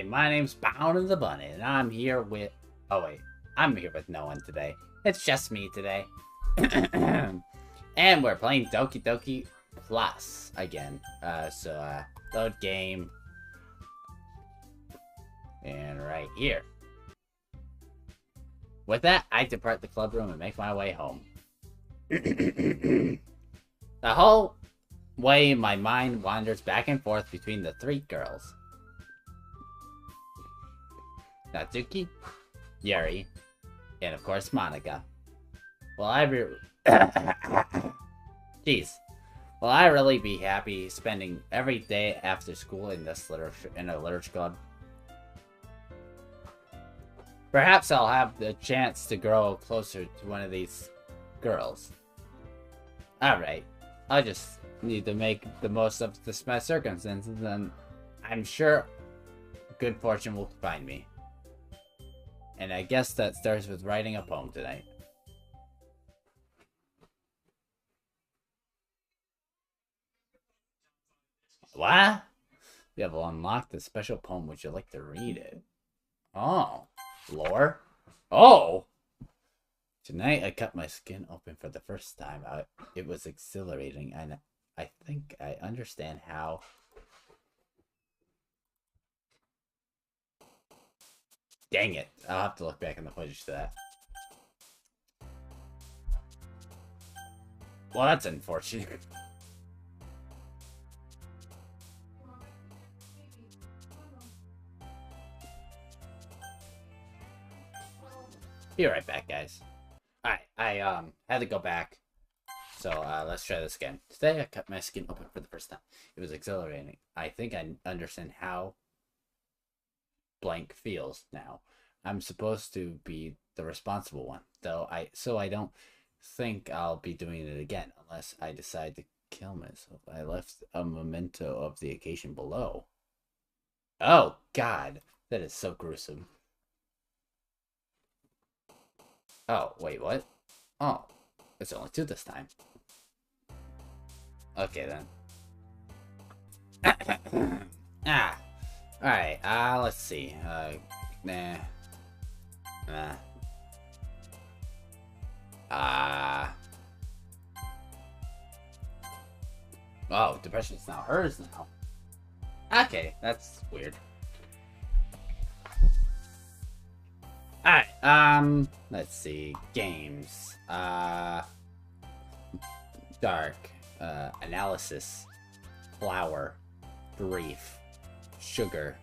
my name's Bound the Bunny, and I'm here with... Oh, wait. I'm here with no one today. It's just me today. And we're playing Doki Doki Plus again. Load game. And right here. With that, I depart the club room and make my way home. The whole way my mind wanders back and forth between the three girls. Natsuki, Yuri, and of course Monica. Will I really be happy spending every day after school in this literature club? Perhaps I'll have the chance to grow closer to one of these girls. Alright, I'll just need to make the most of my circumstances, and I'm sure good fortune will find me. And I guess that starts with writing a poem tonight. What? You have unlocked a special poem. Would you like to read it? Oh. Lore? Oh! Tonight I cut my skin open for the first time. It was exhilarating, and I think I understand how... Dang it. I'll have to look back in the footage to that. Well, that's unfortunate. Be right back, guys. Alright, I had to go back. So, let's try this again. Today I cut my skin open for the first time. It was exhilarating. I think I understand how blank feels now. I'm supposed to be the responsible one, so I don't think I'll be doing it again unless I decide to kill myself. I left a memento of the occasion below. Oh God, that is so gruesome. Oh, wait, what? Oh, it's only 2 this time. Okay then. Alright, let's see. Nah. Oh, depression's now hers now. Okay, that's weird. Alright, let's see. Games. Dark. Analysis. Flower. Grief. Sugar.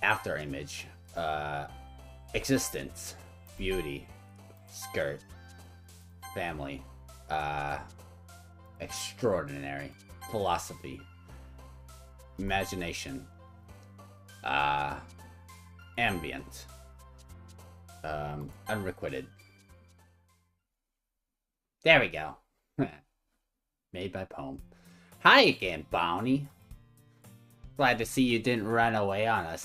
After image. Existence. Beauty. Skirt. Family. Extraordinary. Philosophy. Imagination. Ambient. Unrequited. There we go. Made by poem. Hi again, Bounty. Glad to see you didn't run away on us.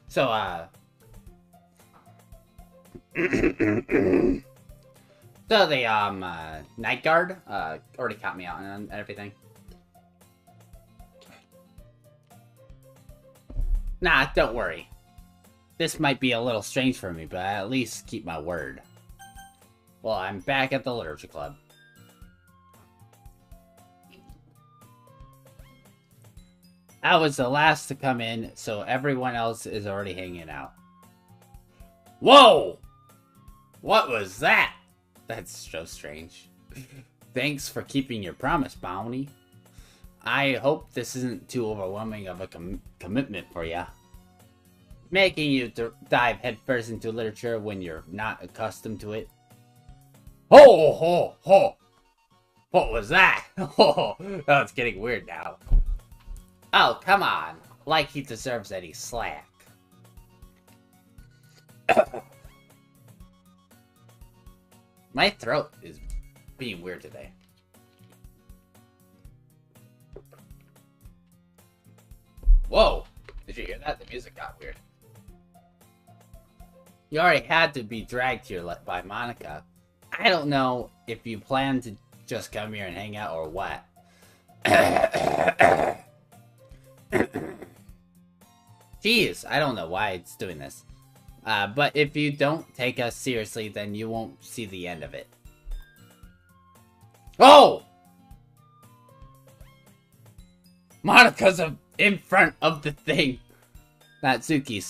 So the night guard already caught me out and everything. Nah, don't worry. This might be a little strange for me, but I at least keep my word. Well, I'm back at the literature club. I was the last to come in, so everyone else is already hanging out. Whoa! What was that? That's so strange. Thanks for keeping your promise, Bounty. I hope this isn't too overwhelming of a commitment for ya. Making you dive headfirst into literature when you're not accustomed to it. Ho ho ho! What was that? Oh, it's getting weird now. Oh, come on. Like he deserves any slack. My throat is being weird today. Whoa! Did you hear that? The music got weird. You already had to be dragged here by Monica. I don't know if you plan to just come here and hang out or what. Jeez, I don't know why it's doing this. But if you don't take us seriously, then you won't see the end of it. Oh! Monika's in front of the thing. Natsuki, you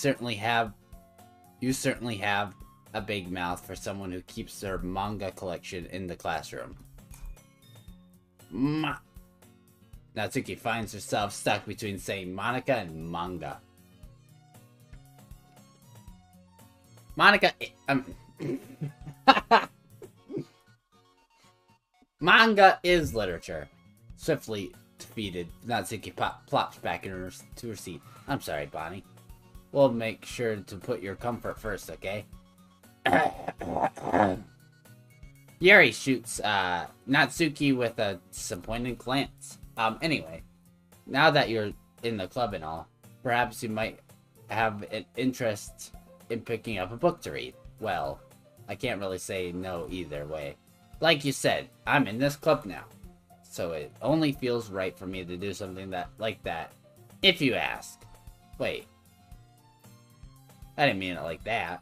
certainly have a big mouth for someone who keeps their manga collection in the classroom. Natsuki finds herself stuck between saying Monika and manga. Monika, manga is literature. Swiftly defeated, Natsuki plops back to her seat. I'm sorry, Bonnie. We'll make sure to put your comfort first, okay? Yuri shoots Natsuki with a disappointed glance. Anyway, now that you're in the club and all, perhaps you might have an interest in picking up a book to read. Well, I can't really say no either way. Like you said, I'm in this club now, so it only feels right for me to do something like that, if you ask. Wait. I didn't mean it like that.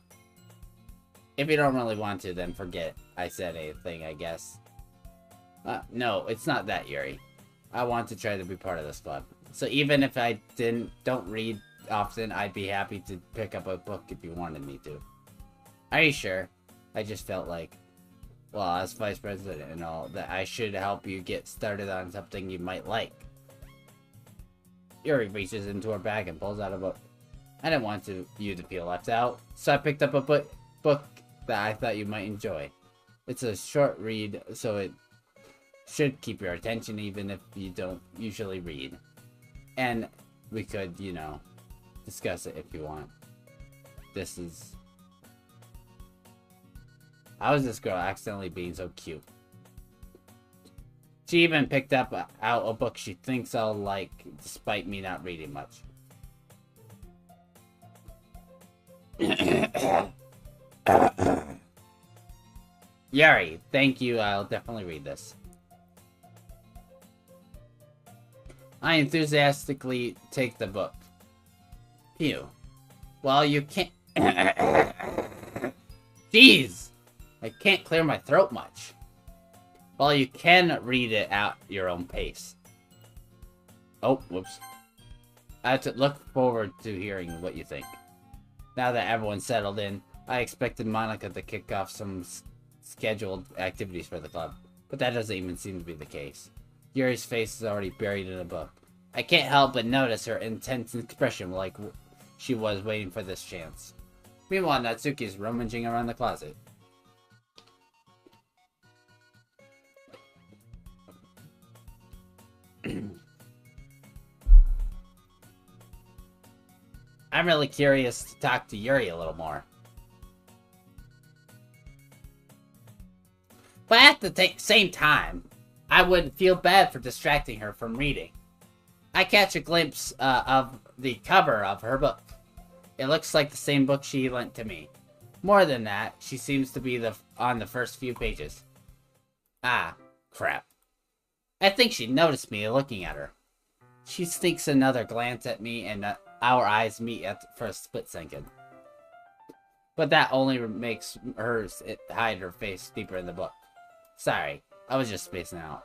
If you don't really want to, then forget I said anything, I guess. No, it's not that, Yuri. I want to try to be part of this club. So even if I don't read often, I'd be happy to pick up a book if you wanted me to. Are you sure? I just felt like, well, as vice president and all, that I should help you get started on something you might like. Yuri reaches into her bag and pulls out a book. I didn't want you to feel left out, so I picked up a book that I thought you might enjoy. It's a short read, so it should keep your attention even if you don't usually read. And we could, you know, discuss it if you want. This is... How is this girl accidentally being so cute? She even picked out a book she thinks I'll like, despite me not reading much. Yuri, thank you. I'll definitely read this. I enthusiastically take the book. Phew. Well, you can't... Jeez! I can't clear my throat much. Well, you can read it at your own pace. Oh, whoops. I have to look forward to hearing what you think. Now that everyone's settled in, I expected Monika to kick off some scheduled activities for the club, but that doesn't even seem to be the case. Yuri's face is already buried in a book. I can't help but notice her intense expression like she was waiting for this chance. Meanwhile, Natsuki's rummaging around the closet. I'm really curious to talk to Yuri a little more. But at the same time, I would feel bad for distracting her from reading. I catch a glimpse of the cover of her book. It looks like the same book she lent to me. More than that, she seems to be on the first few pages. Ah, crap. I think she noticed me looking at her. She sneaks another glance at me and our eyes meet for a split second. But that only makes her hide her face deeper in the book. Sorry, I was just spacing out.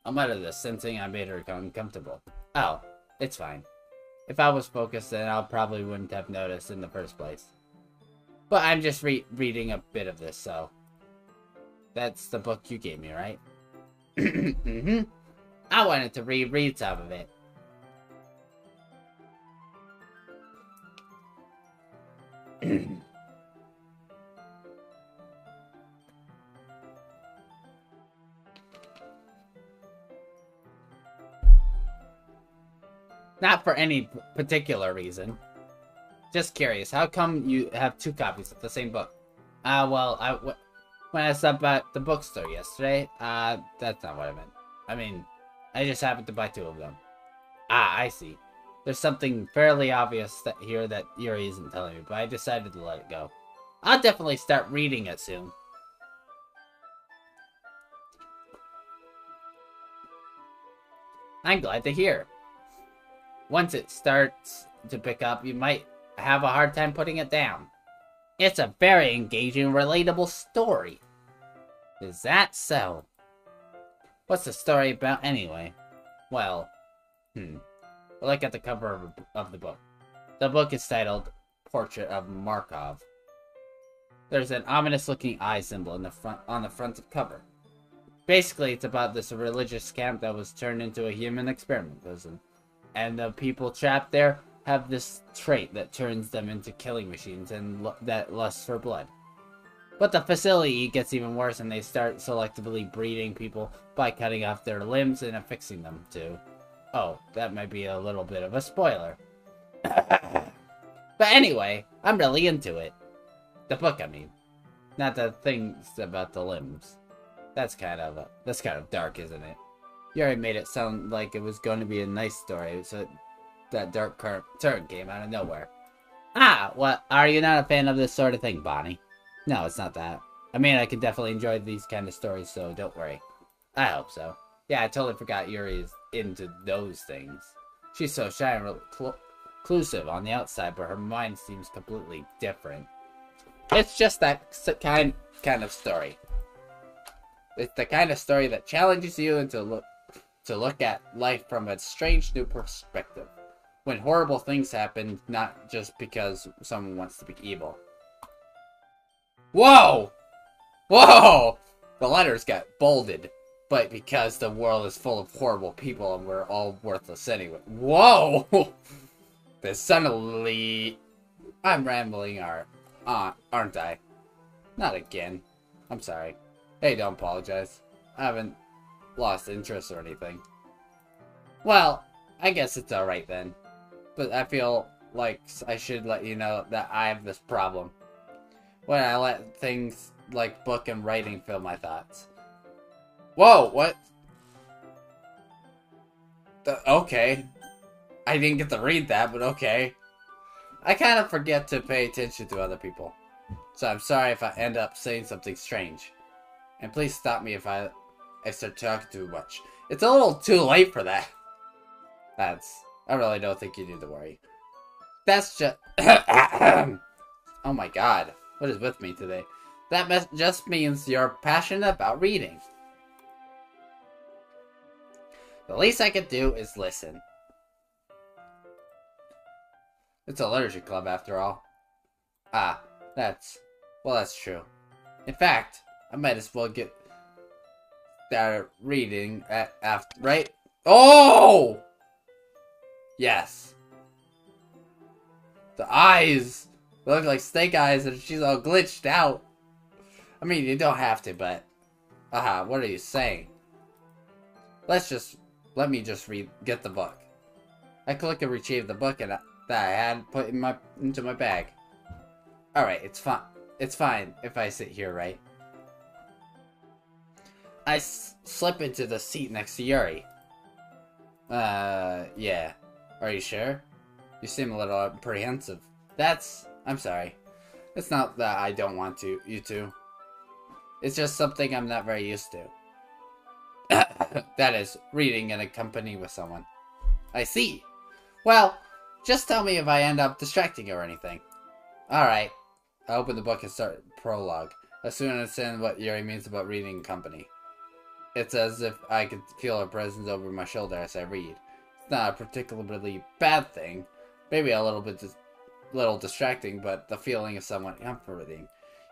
I'm out of this, sensing I made her uncomfortable. Oh, it's fine. If I was focused, then I probably wouldn't have noticed in the first place. But I'm just reading a bit of this, so... That's the book you gave me, right? Mm-hmm. I wanted to reread some of it. Not for any particular reason. Just curious, how come you have 2 copies of the same book? Well, when I stopped at the bookstore yesterday, that's not what I meant. I mean, I just happened to buy 2 of them. Ah, I see. There's something fairly obvious here that Yuri isn't telling me, but I decided to let it go. I'll definitely start reading it soon. I'm glad to hear. Once it starts to pick up, you might have a hard time putting it down. It's a very engaging, relatable story. Is that so? What's the story about anyway? Well, look at the cover of the book. The book is titled Portrait of Markov. There's an ominous-looking eye symbol on the front of the cover. Basically, it's about this religious camp that was turned into a human experiment prison. And the people trapped there have this trait that turns them into killing machines and that lust for blood. But the facility gets even worse, and they start selectively breeding people by cutting off their limbs and affixing them to... Oh, that might be a little bit of a spoiler. But anyway, I'm really into it. The book, I mean. Not the things about the limbs. That's kind of dark, isn't it? You already made it sound like it was going to be a nice story, so that dark turn came out of nowhere. Ah, what? Are you not a fan of this sort of thing, Bonnie? No, it's not that. I mean, I can definitely enjoy these kind of stories, so don't worry. I hope so. Yeah, I totally forgot Yuri is into those things. She's so shy and reclusive on the outside, but her mind seems completely different. It's just that kind of story. It's the kind of story that challenges you into look at life from a strange new perspective. When horrible things happen, not just because someone wants to be evil. Whoa! Whoa! The letters got bolded, but because the world is full of horrible people and we're all worthless anyway. Whoa! This suddenly... I'm rambling, aren't I? Not again. I'm sorry. Hey, don't apologize. I haven't lost interest or anything. Well, I guess it's alright then. But I feel like I should let you know that I have this problem. When I let things like book and writing fill my thoughts. Whoa, what? Okay. I didn't get to read that, but okay. I kind of forget to pay attention to other people. So I'm sorry if I end up saying something strange. And please stop me if I start talking too much. It's a little too late for that. I really don't think you need to worry. That's just... Oh my god. What is with me today? That just means you're passionate about reading. The least I could do is listen. It's a literature club after all. Ah, that's true. In fact, I might as well get started reading after, right? Oh! Yes. The eyes look like snake eyes and she's all glitched out. I mean, you don't have to, but... what are you saying? Let me just get the book. I click and retrieve the book that I had put into my bag. Alright, it's fine. It's fine if I sit here, right? I slip into the seat next to Yuri. Yeah. Are you sure? You seem a little apprehensive. I'm sorry. It's not that I don't want you to. It's just something I'm not very used to. That is, reading in a company with someone. I see. Well, just tell me if I end up distracting you or anything. Alright. I open the book and start prologue. I soon understand what Yuri means about reading in company. It's as if I could feel her presence over my shoulder as I read. It's not a particularly bad thing. Maybe a little distracting, but the feeling is somewhat comforting.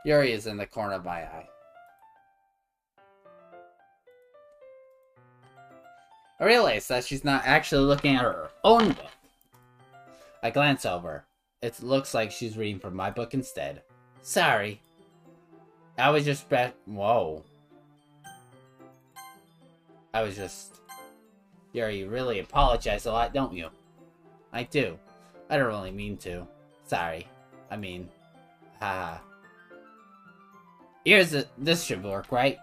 Yuri is in the corner of my eye. I realize that she's not actually looking at her own book. I glance over. It looks like she's reading from my book instead. Sorry. I was just Whoa. Yuri, you really apologize a lot, don't you? I do. I don't really mean to. Sorry. I mean... Haha. This should work, right?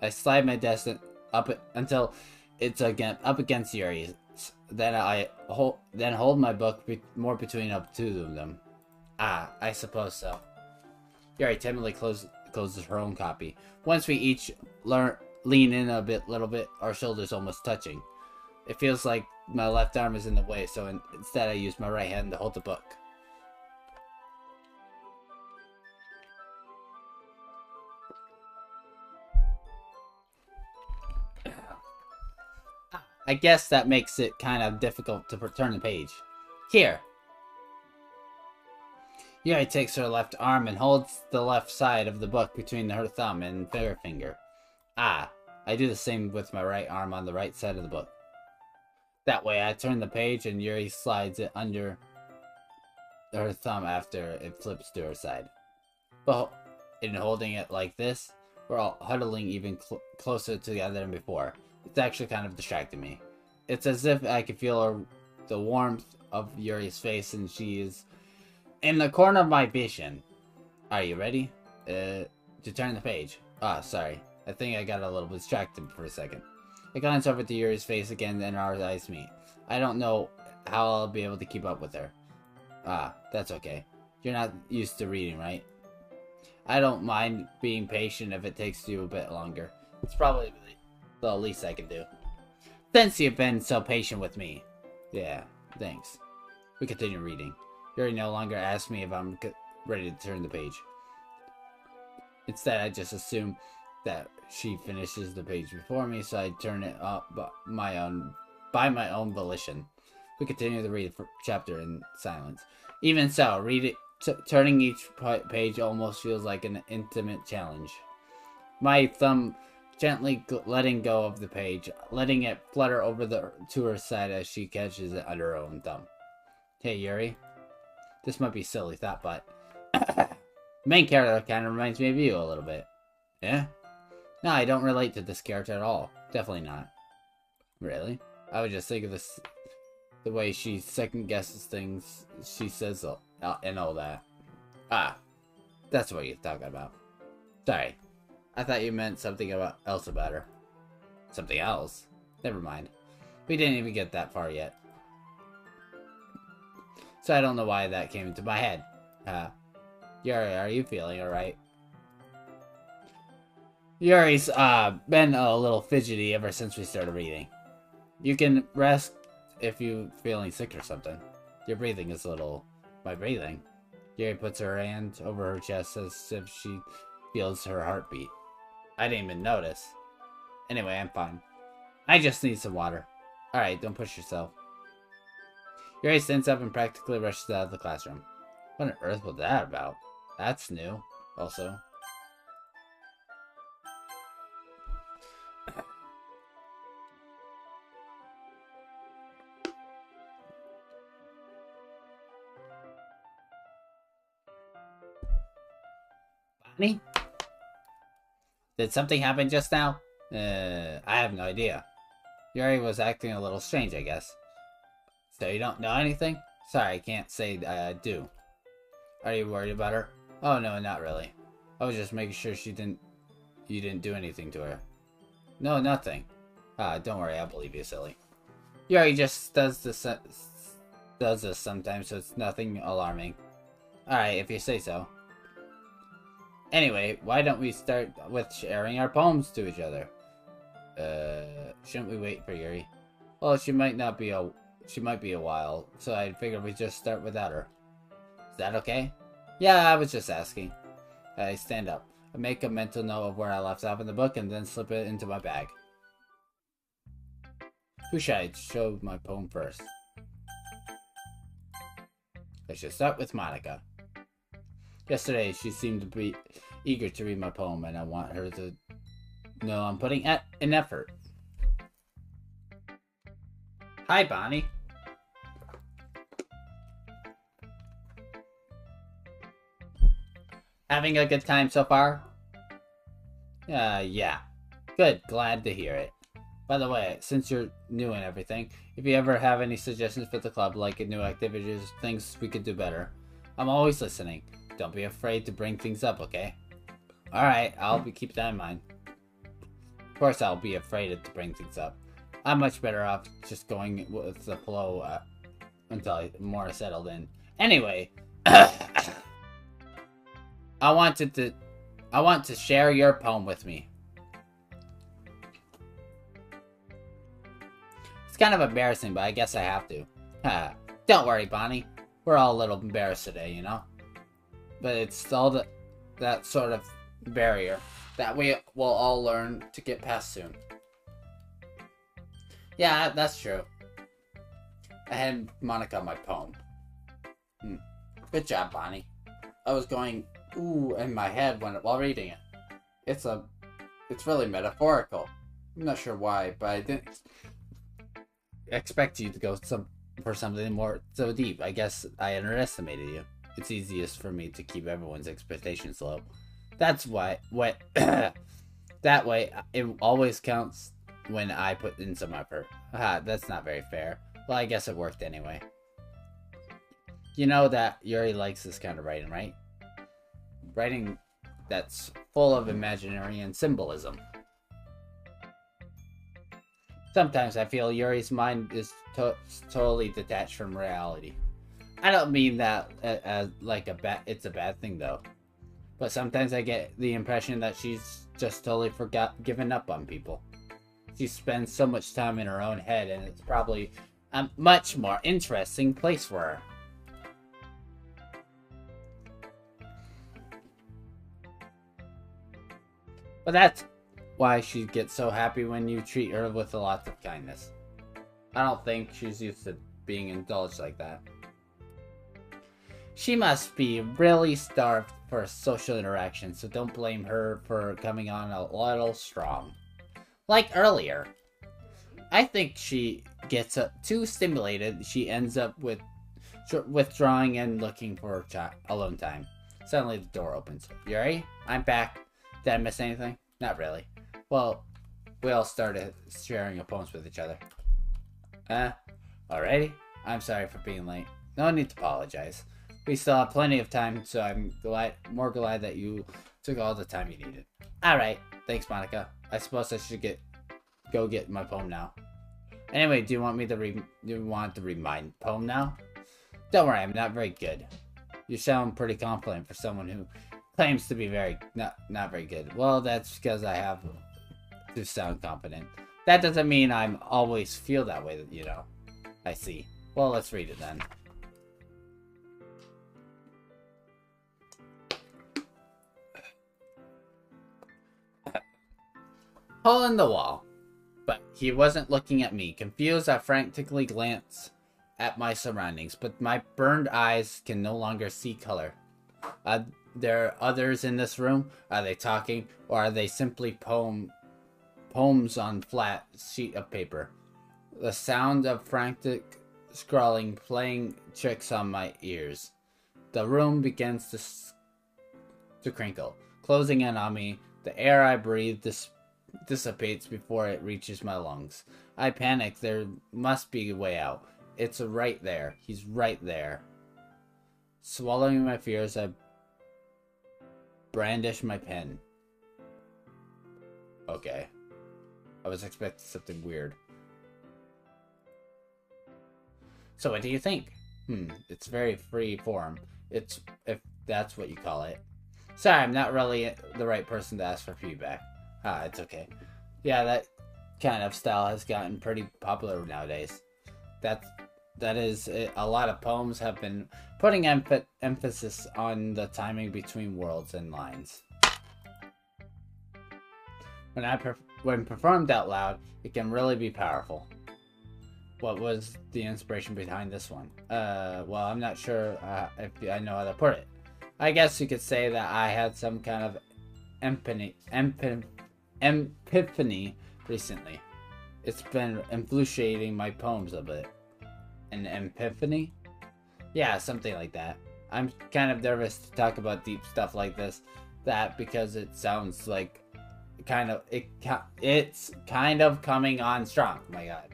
I slide my desk up until it's up against Yuri's. Then I hold my book more between up two of them. Ah, I suppose so. Yuri timidly closes her own copy. Once we each lean in a little bit, our shoulders almost touching. It feels like my left arm is in the way, so instead I use my right hand to hold the book. I guess that makes it kind of difficult to turn the page. Here. Yuri takes her left arm and holds the left side of the book between her thumb and forefinger. Ah, I do the same with my right arm on the right side of the book. That way I turn the page and Yuri slides it under her thumb after it flips to her side. But in holding it like this, we're all huddling even closer together than before. It's actually kind of distracting me. It's as if I can feel the warmth of Yuri's face and she is in the corner of my vision. Are you ready? To turn the page. Ah, sorry. I think I got a little distracted for a second. I glance over to Yuri's face again and our eyes meet. I don't know how I'll be able to keep up with her. Ah, that's okay. You're not used to reading, right? I don't mind being patient if it takes you a bit longer. It's probably the least I can do. Since you've been so patient with me. Yeah, thanks. We continue reading. Yuri no longer asks me if I'm ready to turn the page. Instead, I just assume that she finishes the page before me, so I turn it up by my own volition. We continue to read the chapter in silence. Even so, turning each page almost feels like an intimate challenge. My thumb gently letting go of the page, letting it flutter over to her side as she catches it under her own thumb. Hey, Yuri. This might be a silly thought, but the main character kind of reminds me of you a little bit. Yeah? No, I don't relate to this character at all. Definitely not. Really? I would just think of this, the way she second guesses things she says and all that. Ah, that's what you're talking about. Sorry. I thought you meant something else about her. Something else? Never mind. We didn't even get that far yet. So I don't know why that came into my head. Yuri, are you feeling alright? Yuri's been a little fidgety ever since we started reading. You can rest if you're feeling sick or something. Your breathing is a little... My breathing? Yuri puts her hand over her chest as if she feels her heartbeat. I didn't even notice. Anyway, I'm fine. I just need some water. Alright, don't push yourself. Yuri stands up and practically rushes out of the classroom. What on earth was that about? That's new, also. Bonnie? Did something happen just now? I have no idea. Yuri was acting a little strange, I guess. So you don't know anything? Sorry, I can't say I do. Are you worried about her? Oh no, not really. I was just making sure you didn't do anything to her. No, nothing. Don't worry, I believe you, silly. Yuri just does this sometimes, so it's nothing alarming. Alright, if you say so. Anyway, why don't we start with sharing our poems to each other? Shouldn't we wait for Yuri? Well, she might be a while, so I figured we'd just start without her. Is that okay? Yeah, I was just asking. I stand up. I make a mental note of where I left off in the book and then slip it into my bag. Who should I show my poem first? I should start with Monica. Yesterday, she seemed to be eager to read my poem, and I want her to know I'm putting an effort. Hi, Bonnie. Having a good time so far? Yeah. Good, glad to hear it. By the way, since you're new and everything, if you ever have any suggestions for the club, like new activities, things we could do better, I'm always listening. Don't be afraid to bring things up, okay? Alright, I'll keep that in mind. Of course I'll be afraid to bring things up. I'm much better off just going with the flow until I'm more settled in. Anyway, I want to share your poem with me. kind of embarrassing, but I guess I have to. Don't worry, Bonnie. We're all a little embarrassed today, you know? But it's all that sort of barrier that we will all learn to get past soon. Yeah, that's true. I had Monica my poem. Good job, Bonnie. I was going ooh in my head while reading it. It's really metaphorical. I'm not sure why, but I didn't expect you to go for something more so deep. I guess I underestimated you. It's easiest for me to keep everyone's expectations low. That's why that way it always counts when I put in some effort. That's not very fair. Well, I guess it worked anyway. You know that Yuri likes this kind of writing, right? Writing that's full of imaginary and symbolism. Sometimes I feel Yuri's mind is totally detached from reality. I don't mean that as like it's a bad thing though. But sometimes I get the impression that she's just totally given up on people. She spends so much time in her own head, and it's probably a much more interesting place for her. But that's why she gets so happy when you treat her with a lot of kindness. I don't think she's used to being indulged like that. She must be really starved for social interaction, so don't blame her for coming on a little strong. Like earlier. I think she gets too stimulated, she ends up withdrawing and looking for alone time. Suddenly the door opens. Yuri, I'm back. Did I miss anything? Not really. Well, we all started sharing poems with each other. Alrighty? I'm sorry for being late. No need to apologize. We still have plenty of time, so I'm more glad that you took all the time you needed. Alright, thanks Monica. I suppose I should go get my poem now. Anyway, do you want to read my poem now? Don't worry, I'm not very good. You sound pretty confident for someone who claims to be not very good. Well, that's because I have to sound confident. That doesn't mean I'm always feel that way, you know. I see. Well, let's read it then. Hole in the wall. But he wasn't looking at me. Confused, I frantically glanced at my surroundings, but my burned eyes can no longer see color. Are there others in this room? Are they talking, or are they simply poems on flat sheet of paper? The sound of frantic scrawling playing tricks on my ears. The room begins to crinkle, closing in on me. The air I breathe dissipates before it reaches my lungs. I panic. There must be a way out. It's right there. He's right there. Swallowing my fears, I brandish my pen. Okay. I was expecting something weird. So what do you think? It's very free form. If that's what you call it. Sorry, I'm not really the right person to ask for feedback. It's okay. Yeah, that kind of style has gotten pretty popular nowadays. That is it. A lot of poems have been putting emphasis on the timing between words and lines. When performed out loud, it can really be powerful. What was the inspiration behind this one? Well, I'm not sure if I know how to put it. I guess you could say that I had some kind of epiphany recently. It's been influencing my poems a bit. An epiphany? Yeah, something like that. I'm kind of nervous to talk about deep stuff like this, because it sounds like it's kind of coming on strong. Oh my god.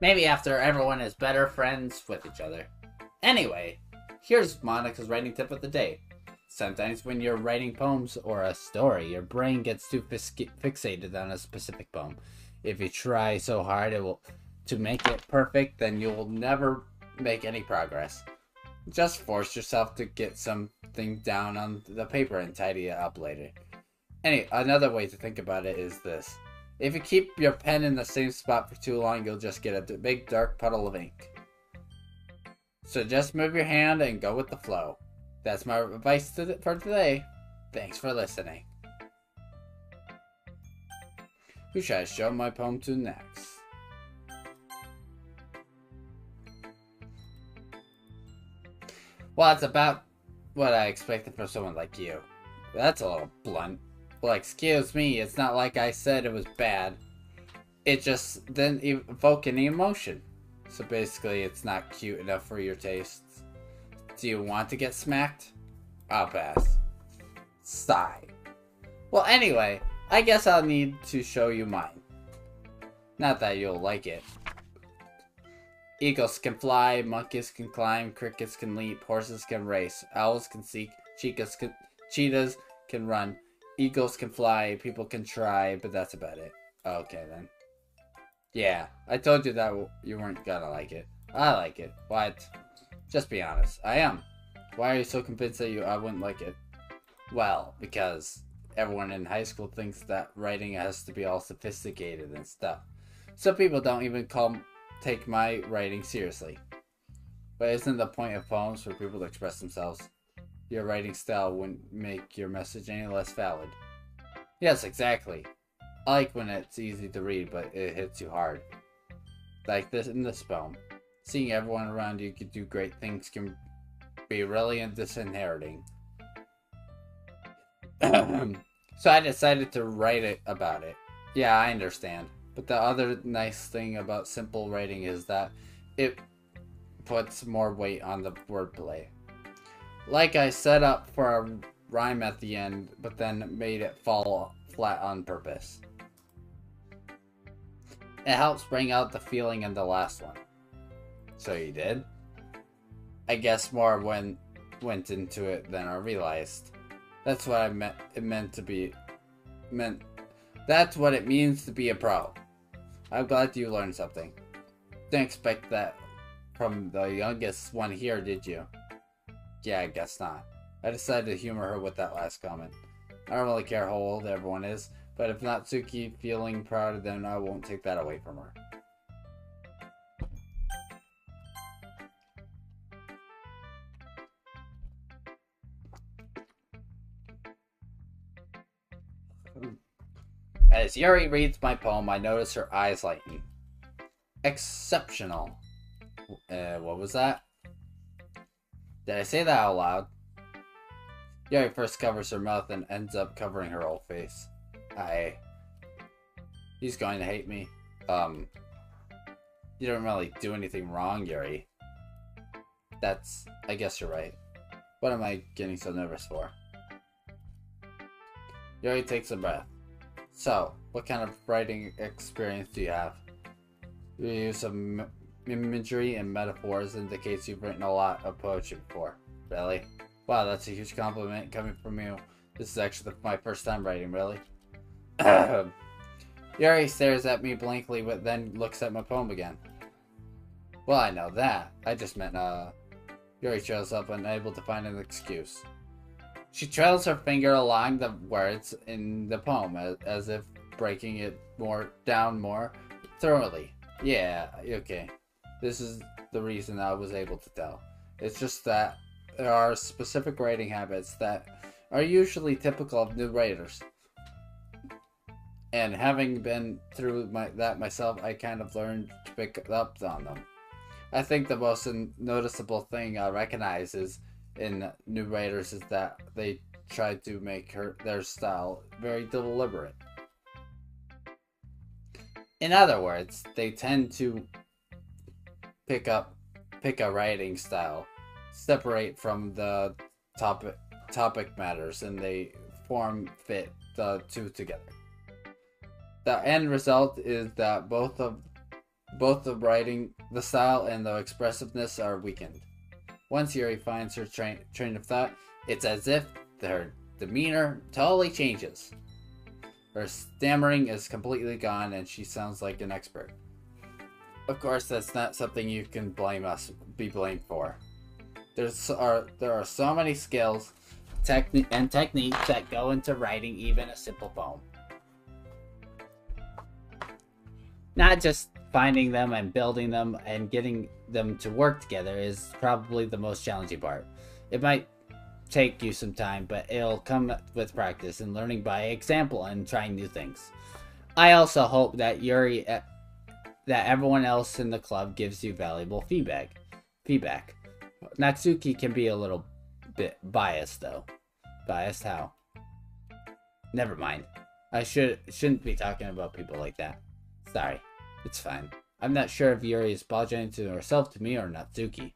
Maybe after everyone is better friends with each other. Anyway, here's Monica's writing tip of the day. Sometimes when you're writing poems or a story, your brain gets too fixated on a specific poem. If you try so hard to make it perfect, then you'll never make any progress. Just force yourself to get some something down on the paper and tidy it up later. Another way to think about it is this. If you keep your pen in the same spot for too long, you'll just get a big dark puddle of ink. So just move your hand and go with the flow. That's my advice for today. Thanks for listening. Who should I show my poem to next? Well, it's about what I expected from someone like you. That's a little blunt. Well, excuse me, it's not like I said it was bad. It just didn't evoke any emotion. So basically, it's not cute enough for your tastes. Do you want to get smacked? I'll pass. Sigh. Well, anyway, I guess I'll need to show you mine. Not that you'll like it. Eagles can fly, monkeys can climb, crickets can leap, horses can race, owls can seek, cheetahs can run, eagles can fly, people can try, but that's about it. Okay then. Yeah, I told you that you weren't gonna like it. I like it. What? Just be honest. I am. Why are you so convinced that I wouldn't like it? Well, because everyone in high school thinks that writing has to be all sophisticated and stuff. Some people don't even take my writing seriously. But isn't the point of poems for people to express themselves? Your writing style wouldn't make your message any less valid. Yes, exactly. I like when it's easy to read, but it hits you hard. Like this in this poem. Seeing everyone around you do great things can be really disinheriting. So I decided to write about it. Yeah, I understand. But the other nice thing about simple writing is that it puts more weight on the wordplay. Like I set up for a rhyme at the end, but then made it fall flat on purpose. It helps bring out the feeling in the last one. So you did? I guess more went into it than I realized. That's what that's what it means to be a pro. I'm glad you learned something. Didn't expect that from the youngest one here, did you? Yeah, I guess not. I decided to humor her with that last comment. I don't really care how old everyone is, but if Natsuki feeling proud, then I won't take that away from her. As Yuri reads my poem, I notice her eyes lighten. Exceptional. What was that? Did I say that out loud? Yuri first covers her mouth and ends up covering her whole face. He's going to hate me. You don't really do anything wrong, Yuri. I guess you're right. What am I getting so nervous for? Yuri takes a breath. So, what kind of writing experience do you have? Your use of imagery and metaphors indicates you've written a lot of poetry before. Really? Wow, that's a huge compliment coming from you. This is actually my first time writing, really. Yuri stares at me blankly, but then looks at my poem again. Well, I know that. I just meant, Yuri trails up, unable to find an excuse. She trails her finger along the words in the poem, as if breaking it down more thoroughly. Yeah, okay. This is the reason I was able to tell. It's just that there are specific writing habits that are usually typical of new writers. And having been through that myself, I kind of learned to pick up on them. I think the most noticeable thing I recognize in new writers is that they try to make their style very deliberate. In other words, they tend to pick a writing style, separate from the topic matters, and they fit the two together. The end result is that both the writing, the style, and the expressiveness are weakened. Once Yuri finds her train of thought, it's as if her demeanor totally changes. Her stammering is completely gone, and she sounds like an expert. Of course, that's not something you can be blamed for. There are so many skills techniques that go into writing even a simple poem. Not just finding them and building them and getting them to work together is probably the most challenging part. It might take you some time, but it'll come with practice and learning by example and trying new things. I also hope that that everyone else in the club gives you valuable feedback. Natsuki can be a little bit biased though. Biased how? Never mind. I shouldn't be talking about people like that. Sorry. It's fine. I'm not sure if Yuri is apologizing to herself, to me, or Natsuki.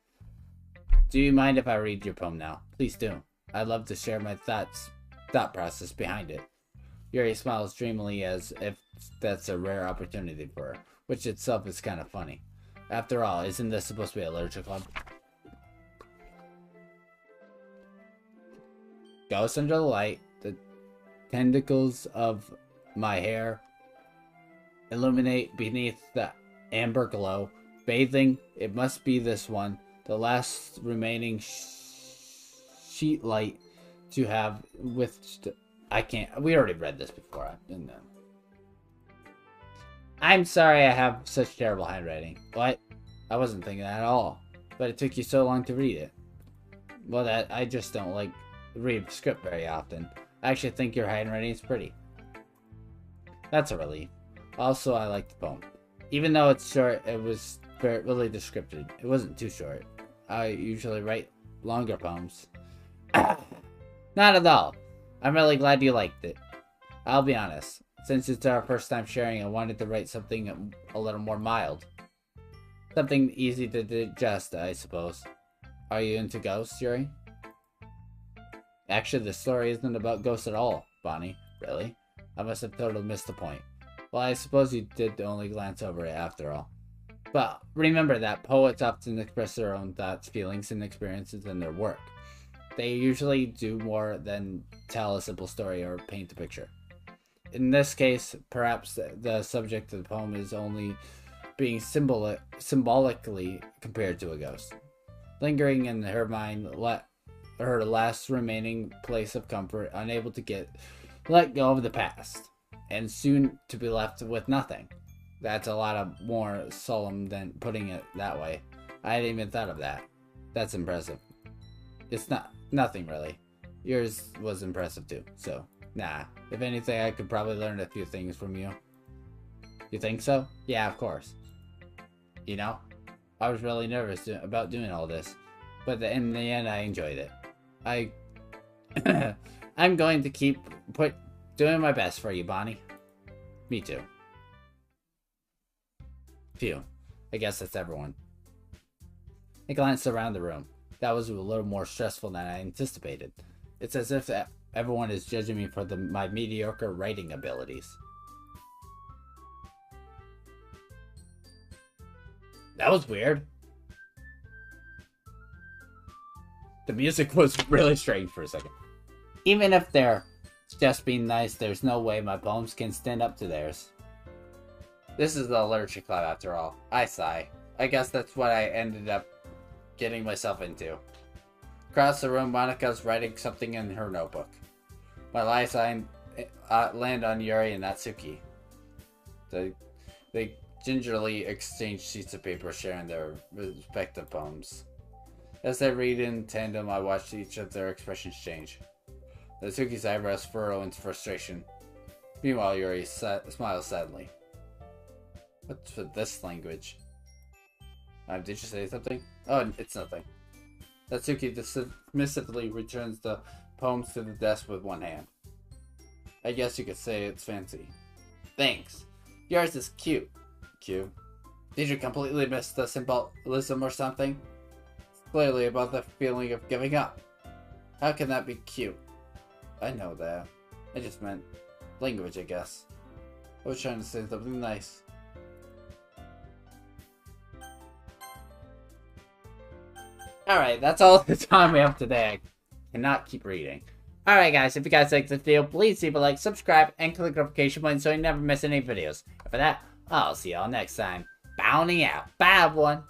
Do you mind if I read your poem now? Please do. I'd love to share my thought process behind it. Yuri smiles dreamily as if that's a rare opportunity for her, which itself is kind of funny. After all, isn't this supposed to be a literature club? Ghost under the light, the tentacles of my hair illuminate beneath the amber glow. Bathing, it must be this one, the last remaining sheet light to have I can't. We already read this before. I'm sorry I have such terrible handwriting. What? I wasn't thinking that at all. But it took you so long to read it. Well, I just don't like read script very often. I actually think your handwriting is pretty. That's a relief. Also, I like the poem. Even though it's short, it was really descriptive. It wasn't too short. I usually write longer poems. Not at all. I'm really glad you liked it. I'll be honest. Since it's our first time sharing, I wanted to write something a little more mild. Something easy to digest, I suppose. Are you into ghosts, Yuri? Actually, the story isn't about ghosts at all, Bonnie. Really? I must have totally missed the point. Well, I suppose you did only glance over it after all. But remember that poets often express their own thoughts, feelings, and experiences in their work. They usually do more than tell a simple story or paint a picture. In this case, perhaps the subject of the poem is only being symbolically compared to a ghost. Lingering in her mind, her last remaining place of comfort, unable to let go of the past, and soon to be left with nothing. That's a lot more solemn than putting it that way. I hadn't even thought of that. That's impressive. It's nothing really. Yours was impressive too, so nah. If anything, I could probably learn a few things from you. You think so? Yeah, of course. You know, I was really nervous about doing all this, but in the end, I enjoyed it. I'm going to keep doing my best for you, Bonnie. Me too. Phew. I guess that's everyone. I glanced around the room. That was a little more stressful than I anticipated. It's as if everyone is judging me for my mediocre writing abilities. That was weird. The music was really strange for a second. Even if they're just being nice, there's no way my poems can stand up to theirs. This is the literature club after all. I sigh. I guess that's what I ended up getting myself into. Across the room, Monika's writing something in her notebook. My eyes land on Yuri and Natsuki. They gingerly exchange sheets of paper, sharing their respective poems. As they read in tandem, I watch each of their expressions change. Natsuki's eyebrows furrow in frustration. Meanwhile, Yuri smiles sadly. What's with this language? Did you say something? Oh, it's nothing. Natsuki dismissively returns the poems to the desk with one hand. I guess you could say it's fancy. Thanks. Yours is cute. Cute. Did you completely miss the symbolism or something? It's clearly about the feeling of giving up. How can that be cute? I know that. I just meant language, I guess. I was trying to say something nice. Alright, that's all the time we have today. I cannot keep reading. Alright guys, if you guys like this video, please leave a like, subscribe, and click the notification button so you never miss any videos. And for that, I'll see y'all next time. Bounty out. Bye everyone.